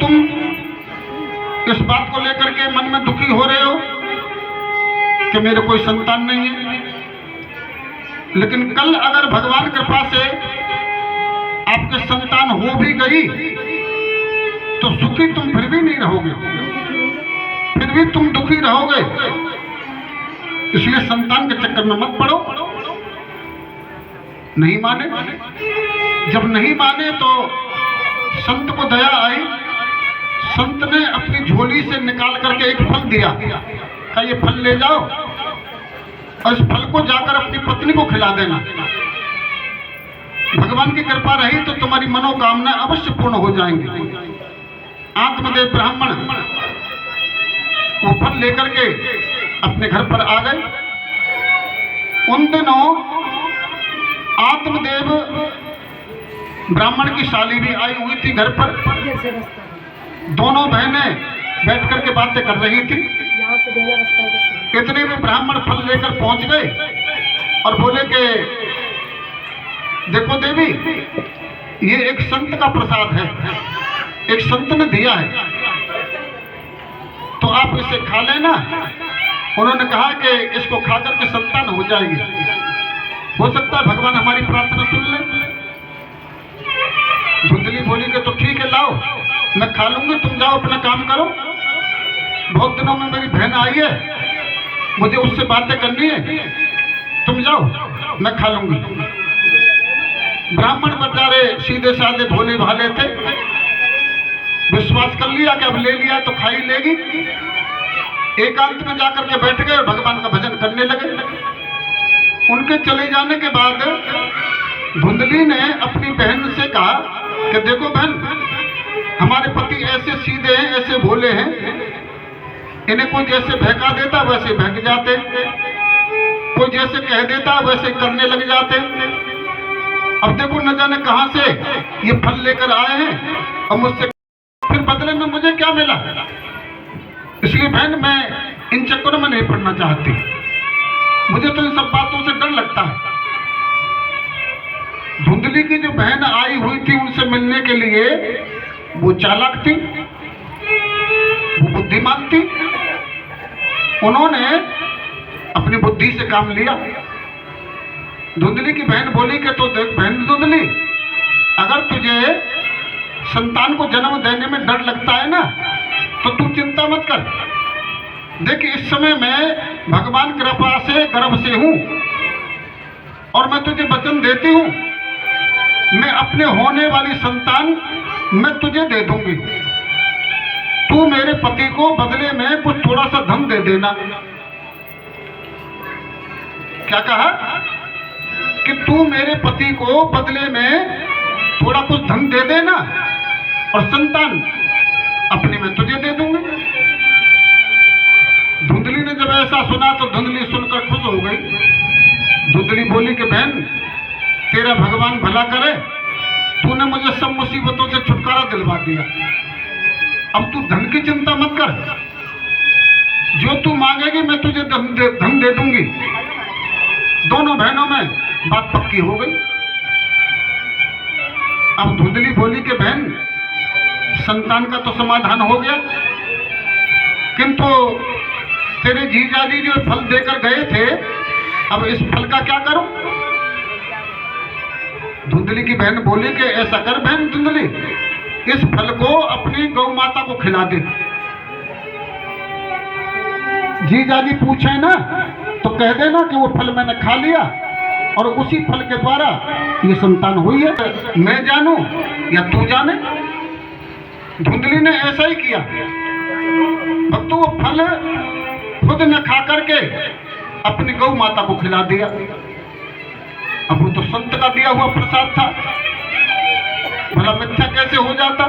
तुम इस बात को लेकर के मन में दुखी हो रहे हो कि मेरे कोई संतान नहीं है, लेकिन कल अगर भगवान कृपा से आपके संतान हो भी गई तो सुखी तुम फिर भी नहीं रहोगे, फिर भी तुम दुखी रहोगे। इसलिए संतान के चक्कर में मत पड़ो। नहीं माने, जब नहीं माने तो संत को दया आई। संत ने अपनी झोली से निकाल करके एक फल दिया, कहा ये फल ले जाओ और इस फल को जाकर अपनी पत्नी को खिला देना। भगवान की कृपा रही तो तुम्हारी मनोकामना अवश्य पूर्ण हो जाएंगी। आत्मदेव ब्राह्मण वो फल लेकर के अपने घर पर आ गए। उन दिनों आत्मदेव ब्राह्मण की शाली भी आई हुई थी घर पर। दोनों बहनें बैठ करके बातें कर रही थी। इतने में ब्राह्मण फल लेकर पहुंच गए और बोले कि देखो देवी, ये एक संत का प्रसाद है, एक संत ने दिया है, तो आप इसे खा लेना। उन्होंने कहा कि इसको खाकर के संतान हो जाएगी, हो सकता है भगवान हमारी प्रार्थना सुन ले। धुंधली बोली कि तो ठीक है, लाओ मैं खा लूंगी, तुम जाओ अपना काम करो। बहुत दिनों में मेरी बहन आई है, मुझे उससे बातें करनी है, तुम जाओ मैं खा लूंगी। ब्राह्मण बेचारे सीधे साधे भोले भाले थे, विश्वास कर लिया कि अब ले लिया तो खा ही लेगी। एकांत में जाकर के बैठ गए और भगवान का भजन करने लगे। उनके चले जाने के बाद धुंधली ने अपनी बहन से कहा कि देखो बहन, हमारे पति ऐसे सीधे हैं, ऐसे भोले हैं, इन्हें कोई जैसे बहका देता वैसे बहक जाते, कोई जैसे कह देता वैसे करने लग जाते। अब देखो न जाने कहां से ये फल लेकर आए हैं और मुझसे फिर बदले में मुझे क्या मिला। इसलिए बहन मैं इन चक्करों में नहीं पड़ना चाहती, मुझे तो इन सब बातों से डर लगता है। धुंधली की जो बहन आई हुई थी उनसे मिलने के लिए, वो चालाक थी, वो बुद्धिमान थी। उन्होंने अपनी बुद्धि से काम लिया। धुंधली की बहन बोली कि तो देख बहन धुंधली, अगर तुझे संतान को जन्म देने में डर लगता है ना, तो तू चिंता मत कर। देख इस समय मैं भगवान कृपा से गर्भ से हूं और मैं तुझे वचन देती हूं, मैं अपने होने वाली संतान मैं तुझे दे दूंगी। तू मेरे पति को बदले में कुछ थोड़ा सा धन दे देना। क्या कहा कि तू मेरे पति को बदले में थोड़ा कुछ धन दे देना और संतान अपनी मैं तुझे दे दूंगी। धुंधली ने जब ऐसा सुना तो धुंधली सुनकर खुश हो गई। धुंधली बोली कि बहन तेरा भगवान भला करे, तूने मुझे सब मुसीबतों से छुटकारा दिलवा दिया। अब तू धन की चिंता मत कर, जो तू मांगेगी मैं तुझे धन दे दूंगी। दोनों बहनों में बात पक्की हो गई। अब धुंधली बोली कि बहन संतान का तो समाधान हो गया, किंतु तेरे जीजाजी जो फल देकर गए थे, अब इस फल का क्या करूं? धुंधली की बहन बोली कि ऐसा कर बहन धुंधली, इस फल को अपनी गौ माता को खिला दे। जीजाजी पूछे ना तो कह देना कि वो फल मैंने खा लिया और उसी फल के द्वारा ये संतान हुई है। मैं जानू या तू जाने। धुंधली ने ऐसा ही किया। अब तो वो फल खुद न खा करके अपनी गौ माता को खिला दिया। अब वो तो संत का दिया हुआ प्रसाद था, भला मिथ्या कैसे हो जाता।